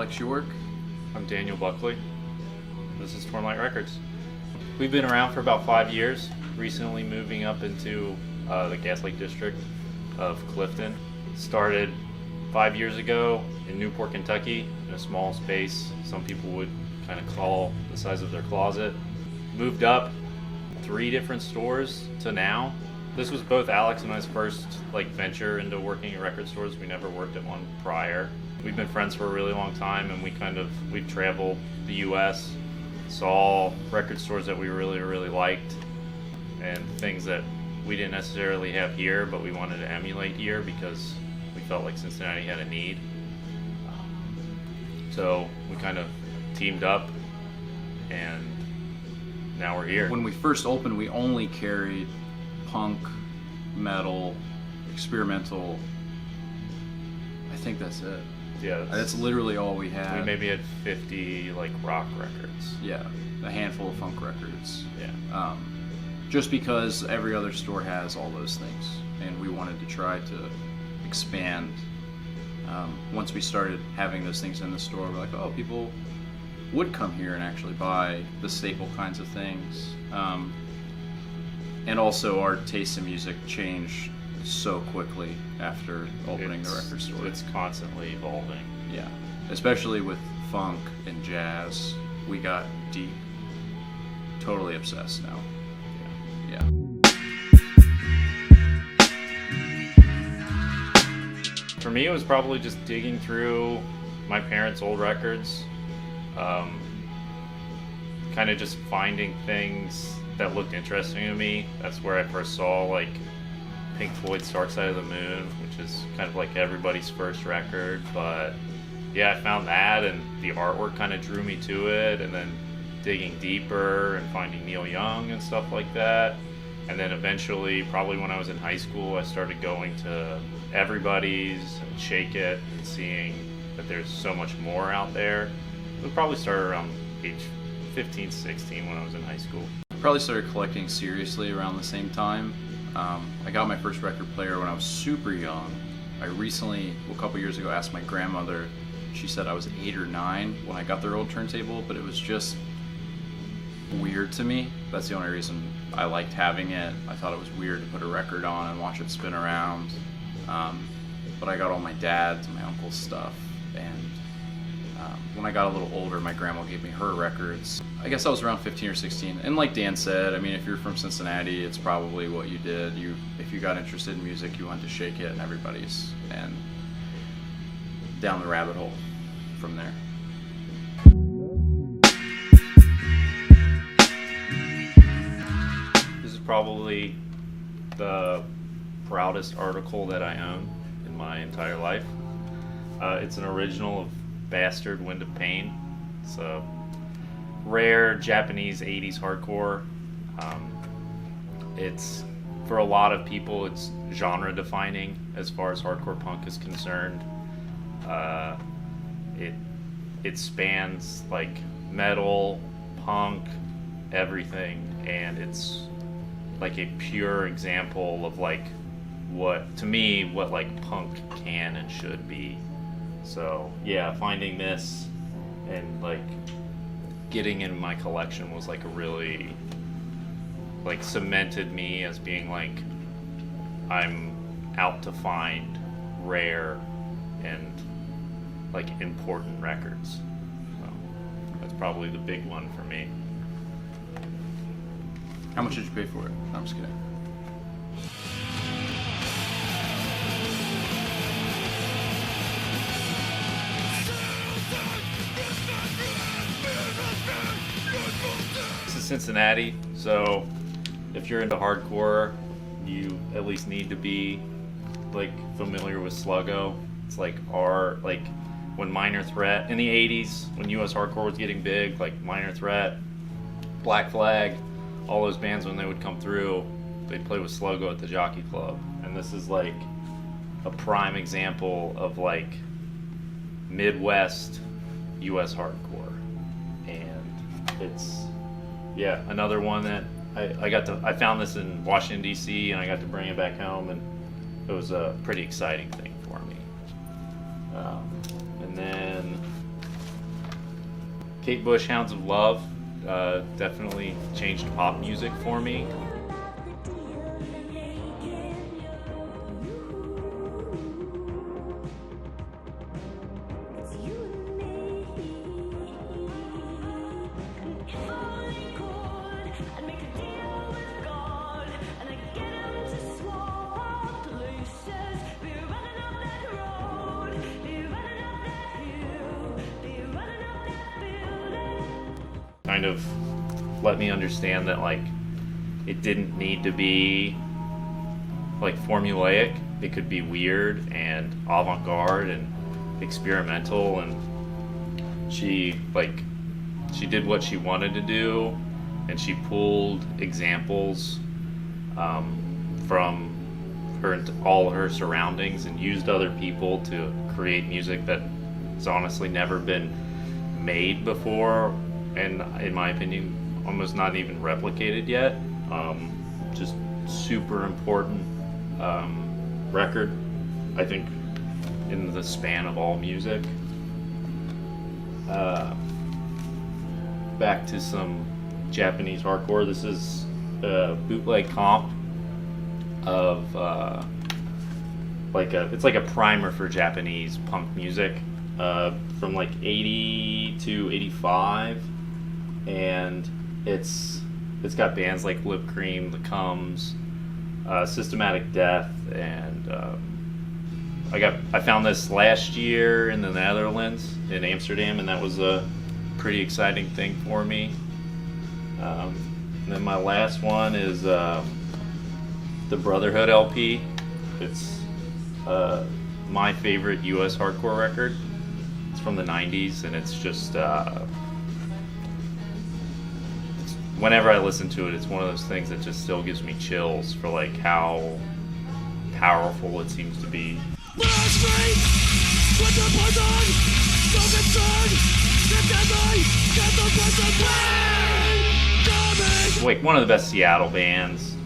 Alex York. I'm Daniel Buckley. This is Torn Light Records. We've been around for about 5 years, recently moving up into the Gas Lake district of Clifton. Started 5 years ago in Newport, Kentucky, in a small space some people would kind of call the size of their closet. Moved up 3 different stores to now. This was both Alex and I's first venture into working at record stores. We never worked at one prior. We've been friends for a really long time, and we've traveled the U.S., saw record stores that we really liked, and things that we didn't necessarily have here, but we wanted to emulate here because we felt like Cincinnati had a need. So we kind of teamed up, and now we're here. When we first opened, we only carried punk, metal, experimental. I think that's it. Yeah, that's literally all we had. We maybe had 50 rock records. Yeah, a handful of funk records. Yeah. Just because every other store has all those things, and we wanted to try to expand. Once we started having those things in the store, we're like, oh, people would come here and actually buy the staple kinds of things. And also our taste in music changed so quickly after opening the record store. It's constantly evolving. Yeah, especially with funk and jazz, we got deep, totally obsessed now. Yeah. For me, it was probably just digging through my parents' old records, kind of just finding things that looked interesting to me. That's where I first saw Pink Floyd's Dark Side of the Moon, which is kind of everybody's first record. But yeah, I found that, and the artwork kind of drew me to it, and then digging deeper and finding Neil Young and stuff like that. And then eventually, probably when I was in high school, I started going to Everybody's and Shake It and seeing that there's so much more out there. It probably started around age 15, 16 when I was in high school. I probably started collecting seriously around the same time. I got my first record player when I was super young. I recently, a couple years ago, asked my grandmother. She said I was 8 or 9 when I got their old turntable, but it was just weird to me. That's the only reason I liked having it. I thought it was weird to put a record on and watch it spin around. But I got all my dad's and my uncle's stuff, and when I got a little older, my grandma gave me her records. I guess I was around 15 or 16, and like Dan said, I mean, if you're from Cincinnati, it's probably what you did. If you got interested in music, you went to Shake It and Everybody's, and down the rabbit hole from there. This is probably the proudest article that I own in my entire life. It's an original of Bastard Wind of Pain. It's a rare Japanese 80s hardcore. It's, for a lot of people, it's genre defining as far as hardcore punk is concerned. It spans metal, punk, everything, and it's a pure example of what punk can and should be. So yeah, finding this and getting in my collection was a really cemented me as being I'm out to find rare and important records. So that's probably the big one for me. How much did you pay for it? No, I'm just kidding. This is Cincinnati, so if you're into hardcore, you at least need to be familiar with Sluggo. It's when Minor Threat in the 80s, when US hardcore was getting big, Minor Threat, Black Flag, all those bands, when they would come through, they'd play with Sluggo at the Jockey Club. And this is a prime example of Midwest US hardcore. And it's another one that I found this in Washington DC, and I got to bring it back home, and it was a pretty exciting thing for me. And then Kate Bush, Hounds of Love, definitely changed pop music for me. Kind of let me understand that like it didn't need to be like formulaic. It could be weird and avant-garde and experimental, and she did what she wanted to do, and she pulled examples from all her surroundings and used other people to create music that has honestly never been made before, and in my opinion almost not even replicated yet. Just super important record, I think, in the span of all music. Back to some Japanese hardcore. This is a bootleg comp of it's like a primer for Japanese punk music from like 80 to 85, and it's got bands like Lip Cream, The Comes, Systematic Death, and I found this last year in the Netherlands, in Amsterdam, and that was a pretty exciting thing for me. And then my last one is the Brotherhood LP. It's my favorite US hardcore record. It's from the 90s, and it's just whenever I listen to it, it's one of those things that just still gives me chills for like how powerful it seems to be. Like one of the best Seattle bands,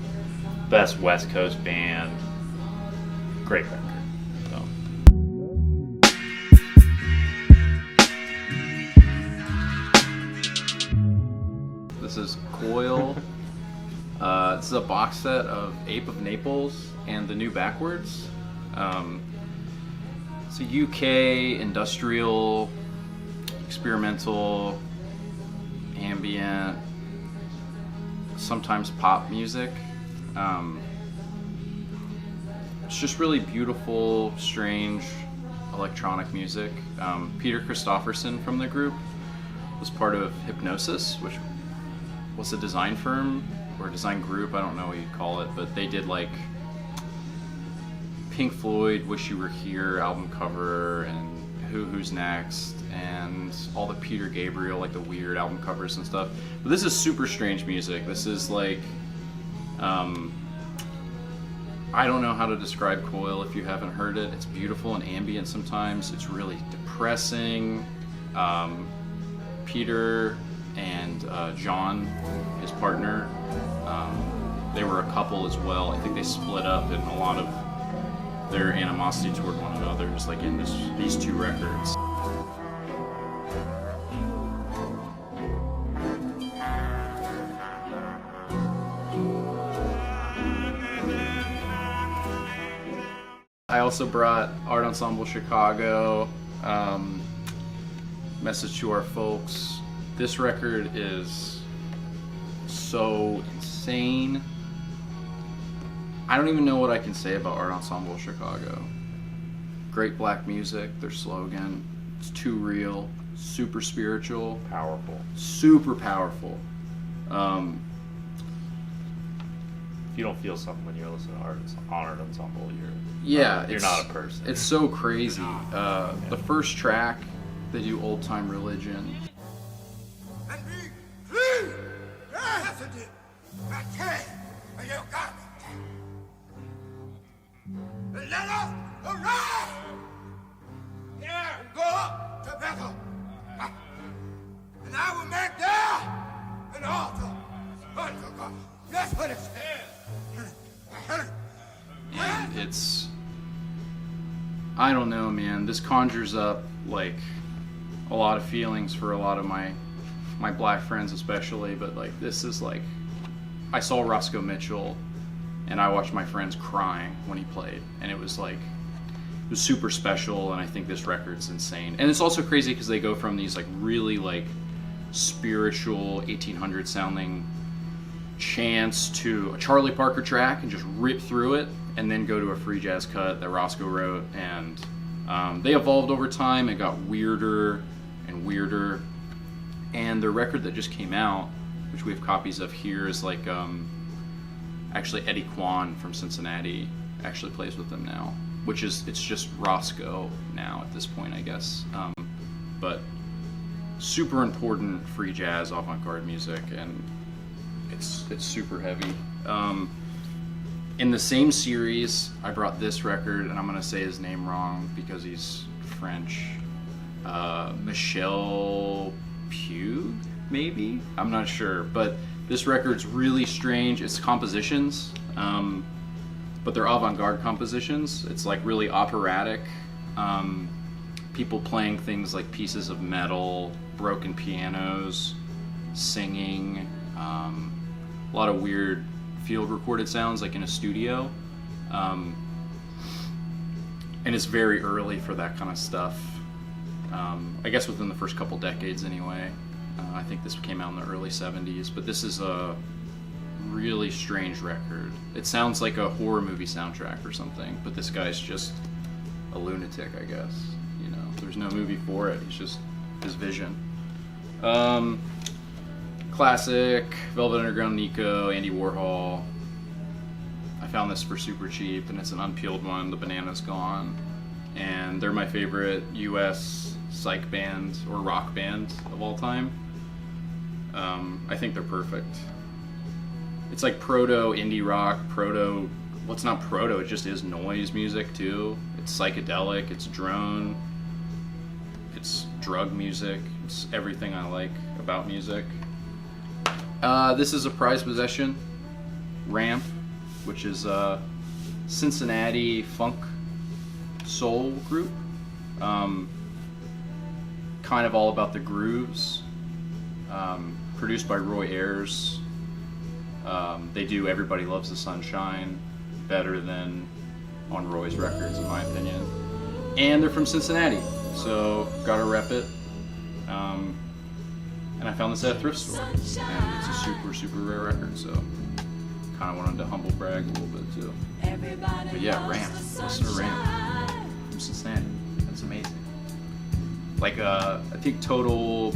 best West Coast band, great record. So. This is Coil. This is a box set of Ape of Naples and The New Backwards. It's a UK industrial, experimental, ambient, sometimes pop music. It's just really beautiful, strange electronic music. Peter Christopherson from the group was part of Hypnosis, which was a design firm or design group, I don't know what you'd call it, but they did like Pink Floyd, Wish You Were Here album cover, and Who's Next, and all the Peter Gabriel, like the Weird album covers and stuff. But this is super strange music. This is like, I don't know how to describe Coil if you haven't heard it. It's beautiful and ambient sometimes. It's really depressing. Peter and John, his partner, they were a couple as well. I think they split up, and a lot of their animosity toward one another is like in these two records. I also brought Art Ensemble Chicago, Message to Our Folks. This record is so insane. I don't even know what I can say about Art Ensemble Chicago. Great black music, their slogan. It's too real, super spiritual. Powerful. Super powerful. If you don't feel something when you're listening to Art Ensemble, you're not a person. It's so crazy. The first track, they do Old Time Religion. And be clean, hesitant, attend to your garment. And let us arise. Yeah. And go up to Bethel. And I will make there an altar unto God. That's what it says. And it's, I don't know, man, this conjures up like a lot of feelings for a lot of my my black friends especially, but like this is like, I saw Roscoe Mitchell and I watched my friends crying when he played, and it was like, it was super special, and I think this record's insane. And it's also crazy because they go from these like really like spiritual 1800 sounding chants to a Charlie Parker track and just rip through it, and then go to a free jazz cut that Roscoe wrote, and they evolved over time. It got weirder and weirder, and the record that just came out, which we have copies of here, is like actually Eddie Kwan from Cincinnati actually plays with them now, which is, it's just Roscoe now at this point, I guess. But super important free jazz avant-garde music, and it's super heavy. In the same series, I brought this record, and I'm gonna say his name wrong because he's French. Michel Puig, maybe? I'm not sure, but this record's really strange. It's compositions, but they're avant-garde compositions. It's like really operatic. People playing things like pieces of metal, broken pianos, singing, a lot of weird field recorded sounds like in a studio. And it's very early for that kind of stuff. I guess within the first couple decades anyway. I think this came out in the early 70s, but this is a really strange record. It sounds like a horror movie soundtrack or something, but this guy's just a lunatic, I guess. You know, there's no movie for it. He's just his vision. Classic, Velvet Underground, Nico, Andy Warhol. I found this for super cheap, and it's an unpeeled one. The banana's gone, and they're my favorite U.S. psych band or rock band of all time. I think they're perfect. It's like proto indie rock, proto, well, it's not proto, it just is noise music too. It's psychedelic, it's drone, it's drug music, it's everything I like about music. This is a prized possession, Ramp, which is a Cincinnati funk soul group. Kind of all about the grooves. Produced by Roy Ayers. They do Everybody Loves the Sunshine better than on Roy's records, in my opinion. And they're from Cincinnati, so gotta rep it. And I found this at a thrift store, and it's a super, super rare record, so kind of wanted to humble brag a little bit too. But yeah, Ramp. Listen to Ramp from Cincinnati. That's amazing. Like, I think total